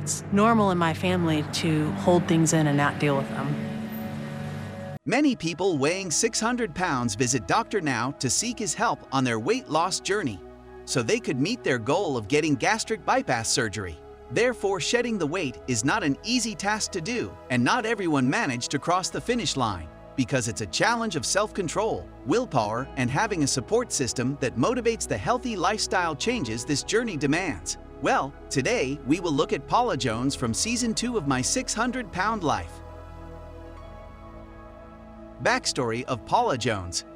It's normal in my family to hold things in and not deal with them. Many people weighing 600 pounds visit Dr. Now to seek his help on their weight loss journey, so they could meet their goal of getting gastric bypass surgery. Therefore, shedding the weight is not an easy task to do, and not everyone managed to cross the finish line, because it's a challenge of self-control, willpower, and having a support system that motivates the healthy lifestyle changes this journey demands. Well, today we will look at Paula Jones from Season 2 of My 600-Pound Life. Backstory of Paula Jones.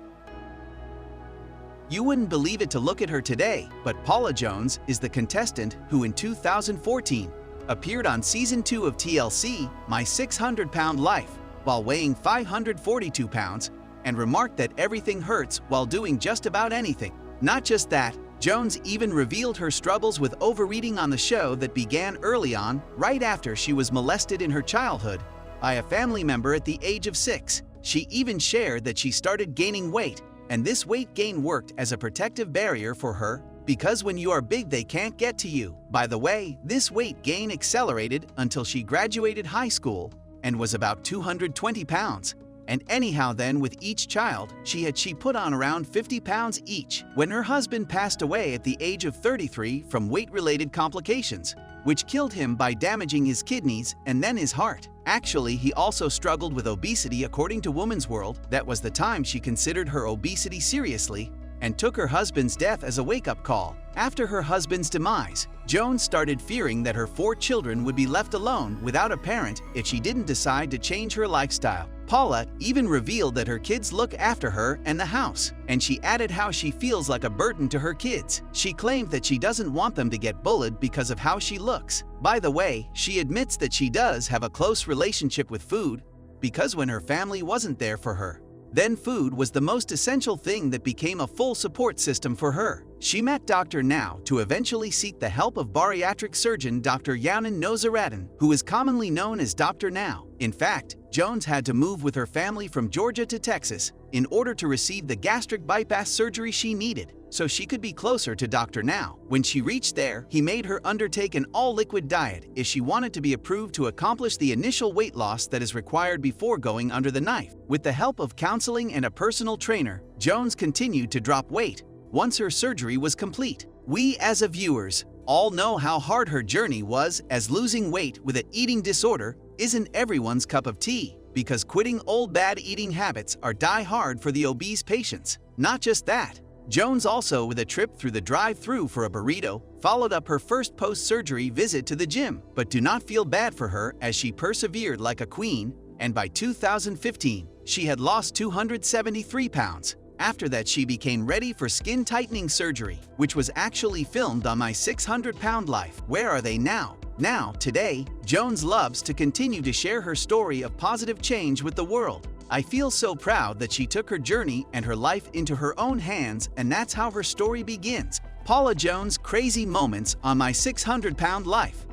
You wouldn't believe it to look at her today, but Paula Jones is the contestant who in 2014 appeared on Season 2 of TLC, My 600-Pound Life, while weighing 542 pounds, and remarked that everything hurts while doing just about anything. Not just that, Jones even revealed her struggles with overeating on the show that began early on, right after she was molested in her childhood by a family member at the age of 6. She even shared that she started gaining weight, and this weight gain worked as a protective barrier for her, because when you are big they can't get to you. By the way, this weight gain accelerated until she graduated high school and was about 220 pounds. And anyhow then, with each child, she put on around 50 pounds each when her husband passed away at the age of 33 from weight-related complications, which killed him by damaging his kidneys and then his heart. Actually, he also struggled with obesity. According to Woman's World, that was the time she considered her obesity seriously and took her husband's death as a wake-up call. After her husband's demise, Jones started fearing that her 4 children would be left alone without a parent if she didn't decide to change her lifestyle. Paula even revealed that her kids look after her and the house, and she added how she feels like a burden to her kids. She claimed that she doesn't want them to get bullied because of how she looks. By the way, she admits that she does have a close relationship with food, because when her family wasn't there for her, then food was the most essential thing that became a full support system for her. She met Dr. Now to eventually seek the help of bariatric surgeon Dr. Yanin Nozaradin, who is commonly known as Dr. Now. In fact, Jones had to move with her family from Georgia to Texas in order to receive the gastric bypass surgery she needed, so she could be closer to Dr. Now. When she reached there, he made her undertake an all-liquid diet if she wanted to be approved to accomplish the initial weight loss that is required before going under the knife. With the help of counseling and a personal trainer, Jones continued to drop weight once her surgery was complete. We as a viewers all know how hard her journey was, as losing weight with an eating disorder isn't everyone's cup of tea, because quitting old bad eating habits are die hard for the obese patients. Not just that, Jones also, with a trip through the drive-thru for a burrito, followed up her first post-surgery visit to the gym. But do not feel bad for her, as she persevered like a queen, and by 2015, she had lost 273 pounds. After that, she became ready for skin tightening surgery, which was actually filmed on My 600-Pound Life. Where are they now? Now, today, Jones loves to continue to share her story of positive change with the world. I feel so proud that she took her journey and her life into her own hands, and that's how her story begins. Paula Jones' crazy moments on My 600-Pound Life.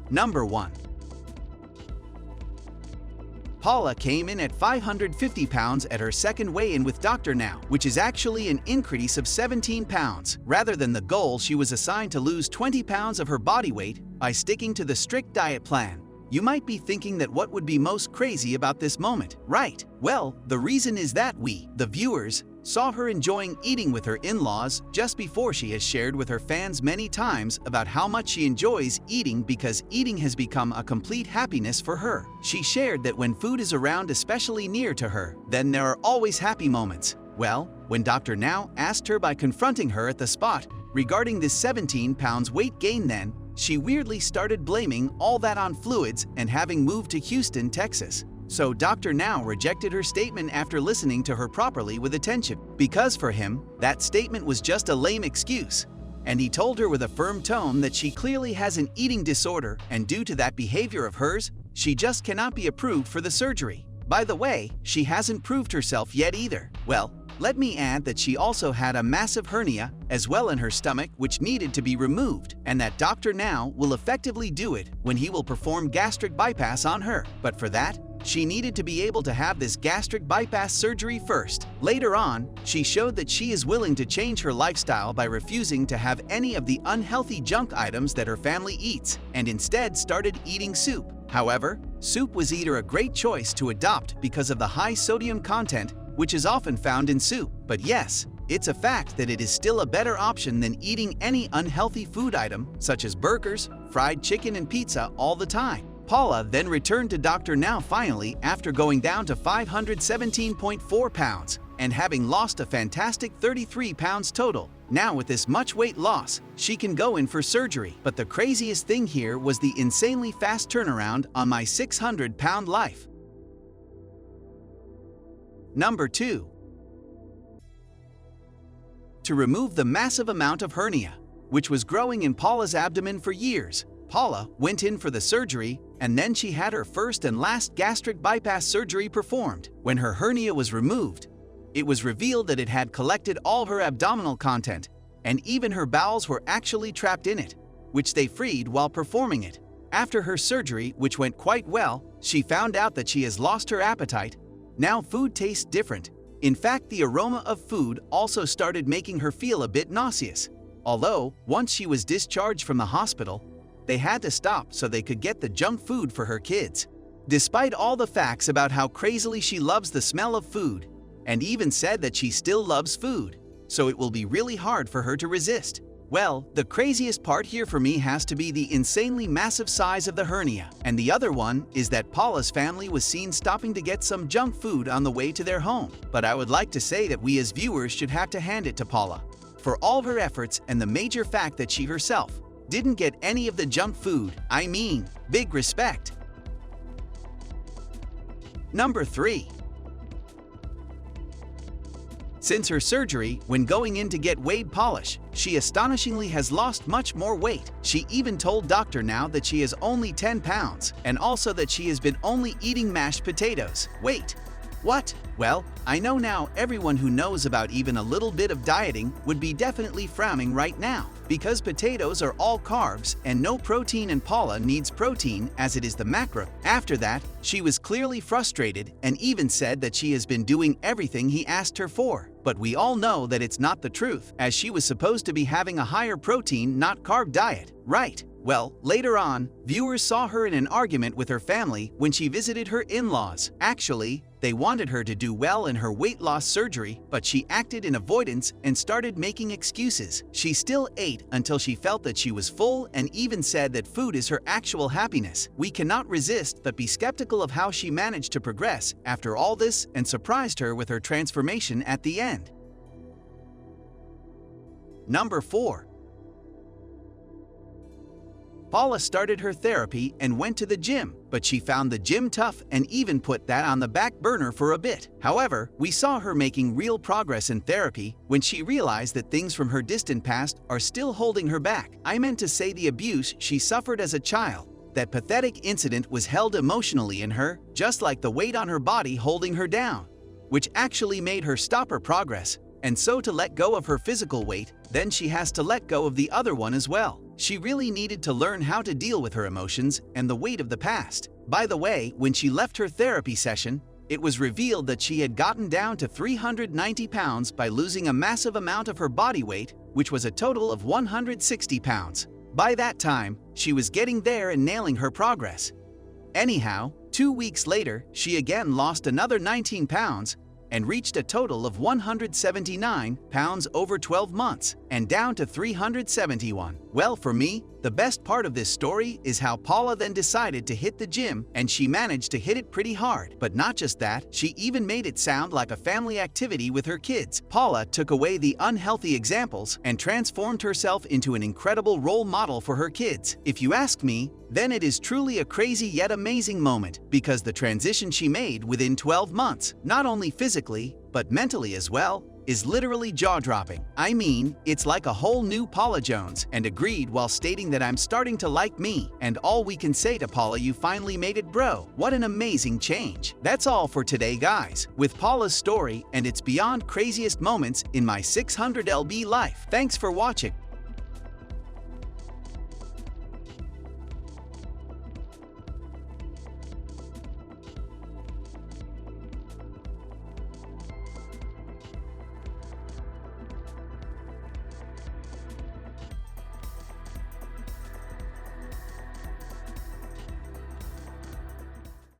Number 1. Paula came in at 550 pounds at her second weigh-in with Dr. Now, which is actually an increase of 17 pounds. Rather than the goal, she was assigned to lose 20 pounds of her body weight by sticking to the strict diet plan. You might be thinking that what would be most crazy about this moment, right? Well, the reason is that we, the viewers, saw her enjoying eating with her in-laws just before she has shared with her fans many times about how much she enjoys eating, because eating has become a complete happiness for her. She shared that when food is around, especially near to her, then there are always happy moments. Well, when Dr. Now asked her by confronting her at the spot regarding this 17 pounds weight gain, then she weirdly started blaming all that on fluids and having moved to Houston, Texas. So Dr. Now rejected her statement after listening to her properly with attention, because for him, that statement was just a lame excuse. And he told her with a firm tone that she clearly has an eating disorder, and due to that behavior of hers, she just cannot be approved for the surgery. By the way, she hasn't proved herself yet either. Well, let me add that she also had a massive hernia as well in her stomach, which needed to be removed, and that Dr. Now will effectively do it when he will perform gastric bypass on her. But for that, she needed to be able to have this gastric bypass surgery first. Later on, she showed that she is willing to change her lifestyle by refusing to have any of the unhealthy junk items that her family eats, and instead started eating soup. However, soup was either a great choice to adopt because of the high sodium content, which is often found in soup. But yes, it's a fact that it is still a better option than eating any unhealthy food item, such as burgers, fried chicken, and pizza all the time. Paula then returned to Dr. Now finally after going down to 517.4 pounds and having lost a fantastic 33 pounds total. Now with this much weight loss, she can go in for surgery. But the craziest thing here was the insanely fast turnaround on my 600-pound life. Number 2. To remove the massive amount of hernia, which was growing in Paula's abdomen for years, Paula went in for the surgery, and then she had her first and last gastric bypass surgery performed. When her hernia was removed, it was revealed that it had collected all her abdominal content, and even her bowels were actually trapped in it, which they freed while performing it. After her surgery, which went quite well, she found out that she has lost her appetite. Now food tastes different. In fact, the aroma of food also started making her feel a bit nauseous. Although, once she was discharged from the hospital, they had to stop so they could get the junk food for her kids. Despite all the facts about how crazily she loves the smell of food, and even said that she still loves food, so it will be really hard for her to resist. Well, the craziest part here for me has to be the insanely massive size of the hernia, and the other one is that Paula's family was seen stopping to get some junk food on the way to their home. But I would like to say that we as viewers should have to hand it to Paula for all her efforts and the major fact that she herself didn't get any of the junk food. I mean, big respect. Number 3. Since her surgery, when going in to get weighed polish, she astonishingly has lost much more weight. She even told Dr. Now that she is only 10 pounds, and also that she has been only eating mashed potatoes. Wait, what? Well, I know now everyone who knows about even a little bit of dieting would be definitely frowning right now, because potatoes are all carbs and no protein, and Paula needs protein as it is the macro. After that, she was clearly frustrated and even said that she has been doing everything he asked her for. But we all know that it's not the truth, as she was supposed to be having a higher protein, not carb diet, right? Well, later on, viewers saw her in an argument with her family when she visited her in-laws. Actually, they wanted her to do well in her weight loss surgery, but she acted in avoidance and started making excuses. She still ate until she felt that she was full and even said that food is her actual happiness. We cannot resist but be skeptical of how she managed to progress after all this and surprised her with her transformation at the end. Number 4. Paula started her therapy and went to the gym, but she found the gym tough and even put that on the back burner for a bit. However, we saw her making real progress in therapy when she realized that things from her distant past are still holding her back. I meant to say the abuse she suffered as a child. That pathetic incident was held emotionally in her, just like the weight on her body holding her down, which actually made her stop her progress. And so to let go of her physical weight, then she has to let go of the other one as well. She really needed to learn how to deal with her emotions and the weight of the past. By the way, when she left her therapy session, it was revealed that she had gotten down to 390 pounds by losing a massive amount of her body weight, which was a total of 160 pounds. By that time, she was getting there and nailing her progress. Anyhow, 2 weeks later, she again lost another 19 pounds and reached a total of 179 pounds over 12 months and down to 371. Well, for me, the best part of this story is how Paula then decided to hit the gym, and she managed to hit it pretty hard. But not just that, she even made it sound like a family activity with her kids. Paula took away the unhealthy examples and transformed herself into an incredible role model for her kids. If you ask me, then it is truly a crazy yet amazing moment, because the transition she made within 12 months, not only physically, but mentally as well, is literally jaw-dropping. I mean, it's like a whole new Paula Jones, and agreed while stating that I'm starting to like me. And all we can say to Paula, you finally made it, bro. What an amazing change. That's all for today, guys, with Paula's story and its beyond craziest moments in my 600 lb life. Thanks for watching.